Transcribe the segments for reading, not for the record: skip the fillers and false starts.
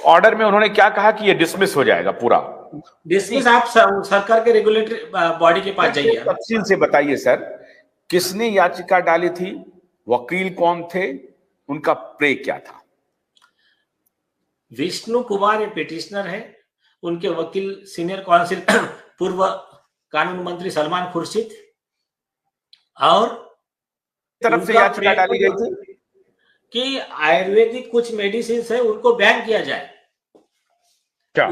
Order में उन्होंने क्या कहा कि ये डिसमिस हो जाएगा पूरा? डिसमिस आप सरकार के रेगुलेटरी बॉडी के पास जाइए। तफसील से बताइए सर, किसने याचिका डाली थी, वकील कौन थे, उनका प्रे क्या था? विष्णु कुमार पिटिशनर है, उनके वकील सीनियर काउंसिल पूर्व कानून मंत्री सलमान खुर्शीद, और तरफ से याचिका डाली गई थी कि आयुर्वेदिक कुछ मेडिसिन है उनको बैन किया जाए। क्या?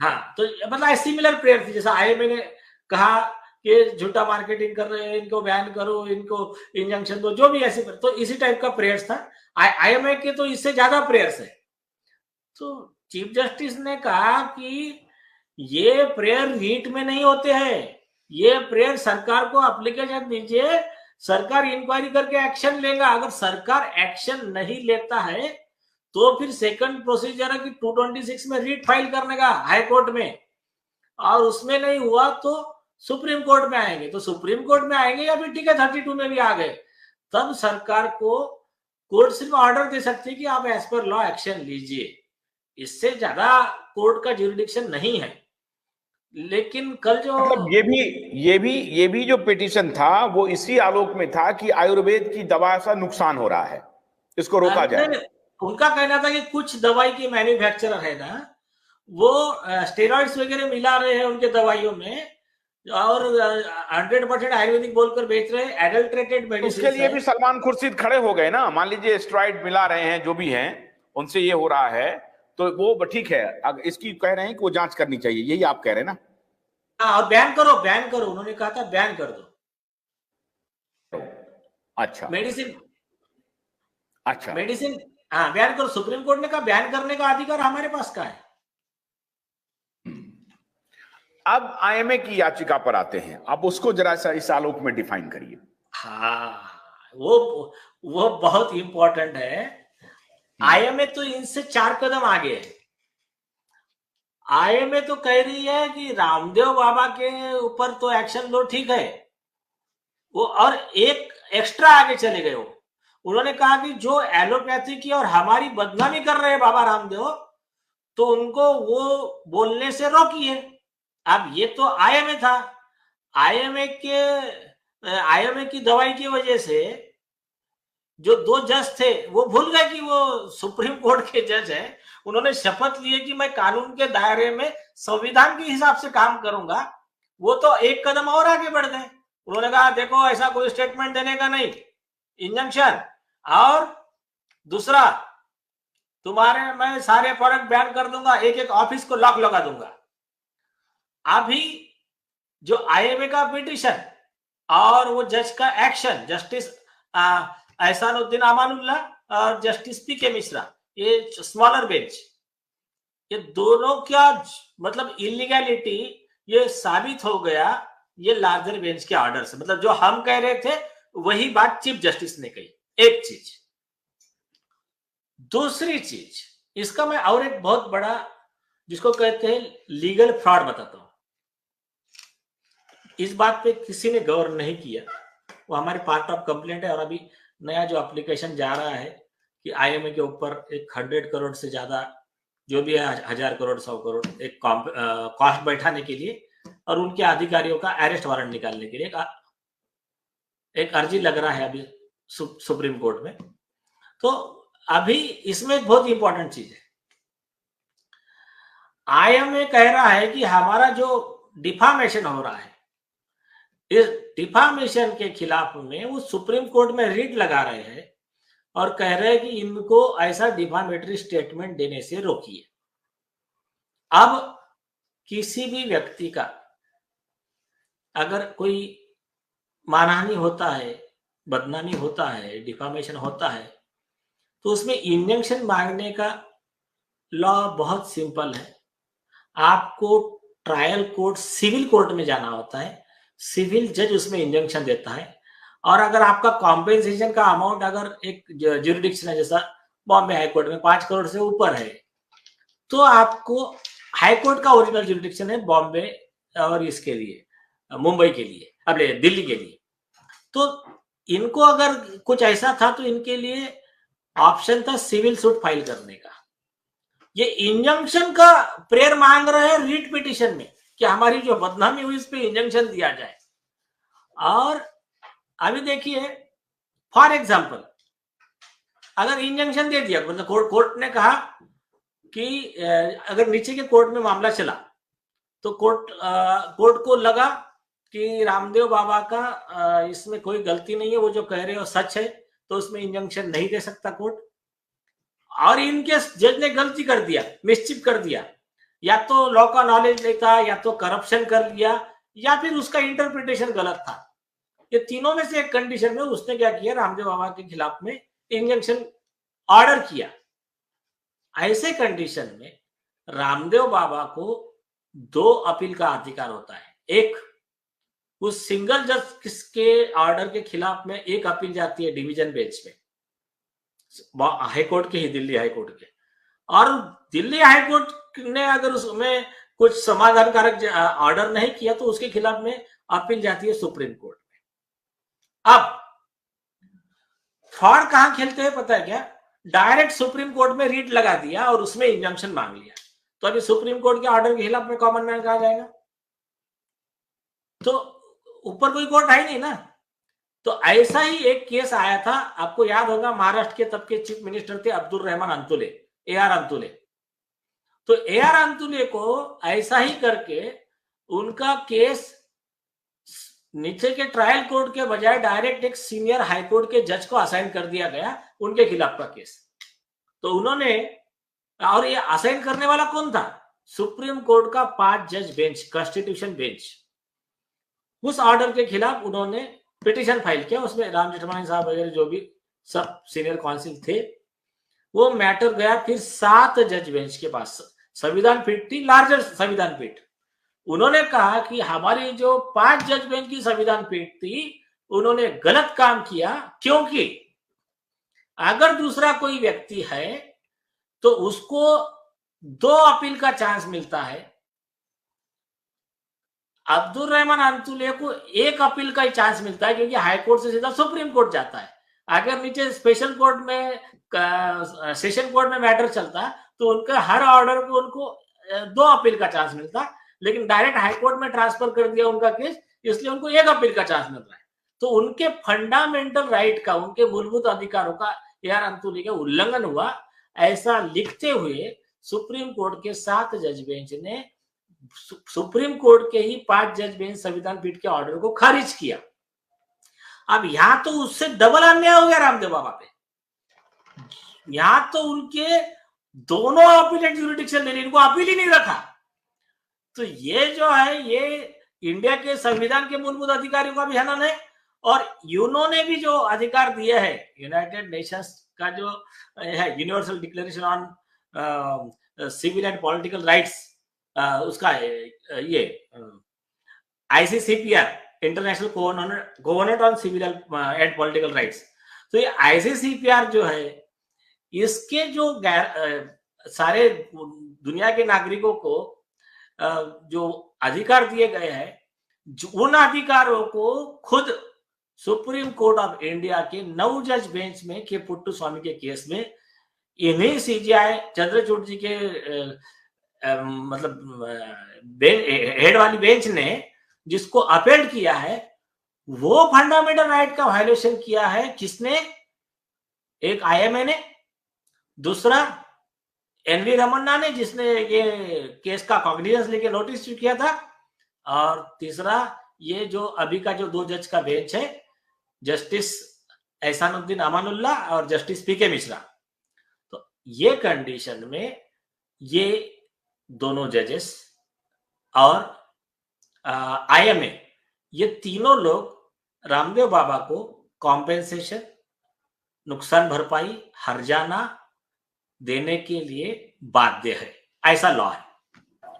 हाँ, तो मतलब सिमिलर प्रेयर थी, जैसा आईएमए ने कहा कि झूठा मार्केटिंग कर रहे हैं, इनको बैन करो, इनको इंजंक्शन दो, जो भी ऐसे, तो इसी टाइप का प्रेयर्स था। आईएमए के तो इससे ज्यादा प्रेयर्स है। तो चीफ जस्टिस ने कहा कि ये प्रेयर रीट में नहीं होते हैं, ये प्रेयर सरकार को एप्लीकेशन दीजिए, सरकार इंक्वायरी करके एक्शन लेगा। अगर सरकार एक्शन नहीं लेता है तो फिर सेकंड प्रोसीजर है कि 226 में रीट फाइल करने का हाई कोर्ट में, और उसमें नहीं हुआ तो सुप्रीम कोर्ट में आएंगे। तो सुप्रीम कोर्ट में आएंगे या फिर ठीक है 32 में भी आ गए, तब सरकार को कोर्ट सिर्फ ऑर्डर दे सकती है कि आप एज पर लॉ एक्शन लीजिए। इससे ज्यादा कोर्ट का ज्यूरिडिक्शन नहीं है। लेकिन कल जो मतलब ये भी जो पिटीशन था वो इसी आलोक में था कि आयुर्वेद की दवा से नुकसान हो रहा है, इसको रोका जाए। उनका कहना था कि कुछ दवाई के मैन्युफैक्चरर है ना, वो स्टेरॉइड्स वगैरह मिला रहे हैं उनके दवाइयों में, और 100% आयुर्वेदिक बोलकर बेच रहे हैं एडल्ट्रेटेड मेडिसिन। उसके लिए भी सलमान खुर्शीद खड़े हो गए ना। मान लीजिए स्टेरॉइड मिला रहे हैं, जो भी हैं, उनसे ये हो रहा है तो वो ठीक है, इसकी कह रहे हैं कि वो जांच करनी चाहिए, यही आप कह रहे हैं ना? हाँ, और बैन करो, बैन करो, उन्होंने कहा था बैन कर दो। अच्छा, मेडिसिन, अच्छा, मेडिसिन, हाँ बैन करो। सुप्रीम कोर्ट ने कहा बैन करने का अधिकार हमारे पास का है। अब आईएमए की याचिका पर आते हैं, अब उसको जरा सा इस आलोक में डिफाइन करिए। हाँ, वो बहुत इंपॉर्टेंट है। आईएमए तो इनसे 4 कदम आगे है। आईएमए तो कह रही है कि रामदेव बाबा के ऊपर तो एक्शन लो, ठीक है, वो और एक एक्स्ट्रा आगे चले गए। वो उन्होंने कहा कि जो एलोपैथी की और हमारी बदनामी कर रहे हैं बाबा रामदेव, तो उनको वो बोलने से रोकिए। अब ये तो आईएमए था, आईएमए की दवाई की वजह से जो 2 जज थे वो भूल गए कि वो सुप्रीम कोर्ट के जज हैं। उन्होंने शपथ लिए कि मैं कानून के दायरे में संविधान के हिसाब से काम करूंगा। वो तो एक कदम और आगे बढ़ गए। उन्होंने कहा देखो ऐसा कोई स्टेटमेंट देने का नहीं, इंजंक्शन, और दूसरा तुम्हारे मैं सारे प्रोडक्ट बैन कर दूंगा, एक एक ऑफिस को लॉक लगा दूंगा। अभी जो आईएमए का पिटीशन और वो जज का एक्शन, जस्टिस एहसानुद्दीन अमानुल्लाह और जस्टिस पीके मिश्रा, ये स्मॉलर बेंच, ये दोनों क्या मतलब इलीगैलिटी ये साबित हो गया ये लार्जर बेंच के ऑर्डर से। मतलब जो हम कह रहे थे वही बात चीफ जस्टिस ने कही। एक चीज, दूसरी चीज, इसका मैं और एक बहुत बड़ा जिसको कहते हैं लीगल फ्रॉड बताता हूं। इस बात पे किसी ने गौर नहीं किया, वो हमारे पार्ट ऑफ कंप्लेंट है। और अभी नया जो एप्लीकेशन जा रहा है कि आईएमए के ऊपर एक 100 करोड़ से ज्यादा जो भी है 1000 करोड़ 100 करोड़ एक कॉस्ट बैठाने के लिए और उनके अधिकारियों का अरेस्ट वारंट निकालने के लिए एक अर्जी लग रहा है अभी सुप्रीम कोर्ट में। तो अभी इसमें बहुत इंपॉर्टेंट चीज है, आईएमए कह रहा है कि हमारा जो डिफामेशन हो रहा है, इस डिफामेशन के खिलाफ में वो सुप्रीम कोर्ट में रीट लगा रहे हैं और कह रहे हैं कि इनको ऐसा डिफामेटरी स्टेटमेंट देने से रोकिए। अब किसी भी व्यक्ति का अगर कोई मानहानि होता है, बदनामी होता है, डिफामेशन होता है, तो उसमें इंजंक्शन मांगने का लॉ बहुत सिंपल है। आपको ट्रायल कोर्ट, सिविल कोर्ट में जाना होता है, सिविल जज उसमें इंजंक्शन देता है। और अगर आपका कॉम्पेंसेशन का अमाउंट अगर एक ज्यूरिडिक्शन है, जैसा बॉम्बे हाई कोर्ट में 5 करोड़ से ऊपर है, तो आपको हाई कोर्ट का ओरिजिनल ज्यूरिडिक्शन है बॉम्बे और इसके लिए मुंबई के लिए, अपने दिल्ली के लिए। तो इनको अगर कुछ ऐसा था तो इनके लिए ऑप्शन था सिविल सूट फाइल करने का। ये इंजंक्शन का प्रेयर मांग रहे हैं रीट पिटिशन में कि हमारी जो बदनामी हुई इस पे इंजंक्शन दिया जाए। और अभी देखिए फॉर एग्जाम्पल अगर इंजंक्शन दे दिया, मतलब कोर्ट ने कहा कि अगर नीचे के कोर्ट में मामला चला तो कोर्ट को लगा कि रामदेव बाबा का इसमें कोई गलती नहीं है, वो जो कह रहे हो सच है, तो उसमें इंजंक्शन नहीं दे सकता कोर्ट। और इनके जज ने गलती कर दिया, मिसचिप कर दिया, या तो लॉ का नॉलेज नहीं था, या तो करप्शन कर लिया, या फिर उसका इंटरप्रिटेशन गलत था। ये तीनों में से एक कंडीशन में उसने क्या किया, रामदेव बाबा के खिलाफ में इंजंक्शन ऑर्डर किया। ऐसे कंडीशन में रामदेव बाबा को 2 अपील का अधिकार होता है। एक, उस सिंगल जज के ऑर्डर के खिलाफ में एक अपील जाती है डिवीजन बेंच में, हाई कोर्ट के ही, दिल्ली हाई कोर्ट के, और दिल्ली हाई कोर्ट ने अगर उसमें कुछ समाधानकारक ऑर्डर नहीं किया तो उसके खिलाफ में अपील जाती है सुप्रीम कोर्ट में। अब फ्रॉड कहां खेलते हैं पता है क्या? डायरेक्ट सुप्रीम कोर्ट में रीट लगा दिया और उसमें इंजंक्शन मांग लिया, तो अभी सुप्रीम कोर्ट के ऑर्डर के खिलाफ में कॉमन मैन कहा जाएगा, तो ऊपर कोई कोर्ट है नहीं ना। तो ऐसा ही एक केस आया था, आपको याद होगा, महाराष्ट्र के तब के चीफ मिनिस्टर थे अब्दुल रहमान अंतुले, AR अंतुले। तो AR अंतुले को ऐसा ही करके उनका केस नीचे के ट्रायल कोर्ट के बजाय डायरेक्ट एक सीनियर हाई कोर्ट के जज को असाइन कर दिया गया, उनके खिलाफ का केस। तो उन्होंने, और ये असाइन करने वाला कौन था? सुप्रीम कोर्ट का 5 जज बेंच, कॉन्स्टिट्यूशन बेंच। उस ऑर्डर के खिलाफ उन्होंने पिटीशन फाइल किया, उसमें राम जेठमलानी साहब वगैरह जो भी सब सीनियर काउंसिल थे, वो मैटर गया फिर 7 जज बेंच के पास। संविधान पीठ थी, लार्जर संविधान पीठ। उन्होंने कहा कि हमारी जो 5 जज बेंच की संविधान पीठ थी, उन्होंने गलत काम किया, क्योंकि अगर दूसरा कोई व्यक्ति है तो उसको 2 अपील का चांस मिलता है, अब्दुल रहमान अंतुले को 1 अपील का ही चांस मिलता है, क्योंकि हाई कोर्ट से सीधा सुप्रीम कोर्ट जाता है। अगर नीचे स्पेशल कोर्ट में, सेशन कोर्ट में मैटर चलता तो उनका हर ऑर्डर को उनको 2 अपील का चांस मिलता, लेकिन डायरेक्ट हाई कोर्ट में ट्रांसफर कर दिया उनका केस, इसलिए उनको 1 अपील का चांस मिल रहा है। तो उनके फंडामेंटल राइट का, उनके मूलभूत अधिकारों का AR अंतुले का उल्लंघन हुआ, ऐसा लिखते हुए सुप्रीम कोर्ट के 7 जज बेंच ने सुप्रीम कोर्ट के ही 5 जज बेंच संविधान पीठ के ऑर्डर को खारिज किया। अब यहां तो उससे डबल अन्याय हो गया रामदेव बाबा पे। यहां तो उनके दोनों अपीलेट ज्यूरिडिक्शन ले ली, इनको अपील ही नहीं रखा। तो ये जो है, ये इंडिया के संविधान के मूलभूत अधिकारियों का भी हनन है, और यूनो ने भी जो अधिकार दिए है, यूनाइटेड नेशंस का जो है universal declaration on civil and political rights, उसका ये ICCPR, international covenant on civil and political rights. तो ये ICCPR जो है, इसके जो सारे दुनिया के नागरिकों को जो अधिकार दिए गए हैं, उन अधिकारों को खुद सुप्रीम कोर्ट ऑफ इंडिया के 9 जज बेंच में के पुट्टू स्वामी के केस में इन्हीं CJI चंद्रचूड़ जी के मतलब हेड वाली बेंच ने जिसको अपील किया है, वो फंडामेंटल राइट का वायलेशन किया है। किसने? एक IMA ने, दूसरा NV रमन्ना ने, जिसने ये केस का कॉग्निजेंस लेके नोटिस किया था, और तीसरा ये जो अभी का जो 2 जज का बेंच है, जस्टिस एहसानुद्दीन अमानुल्लाह और जस्टिस PK मिश्रा। तो ये कंडीशन में ये दोनों जजेस और IMA, ये तीनों लोग रामदेव बाबा को कॉम्पेंसेशन, नुकसान भरपाई, हर्जाना देने के लिए बाध्य है, ऐसा लॉ है।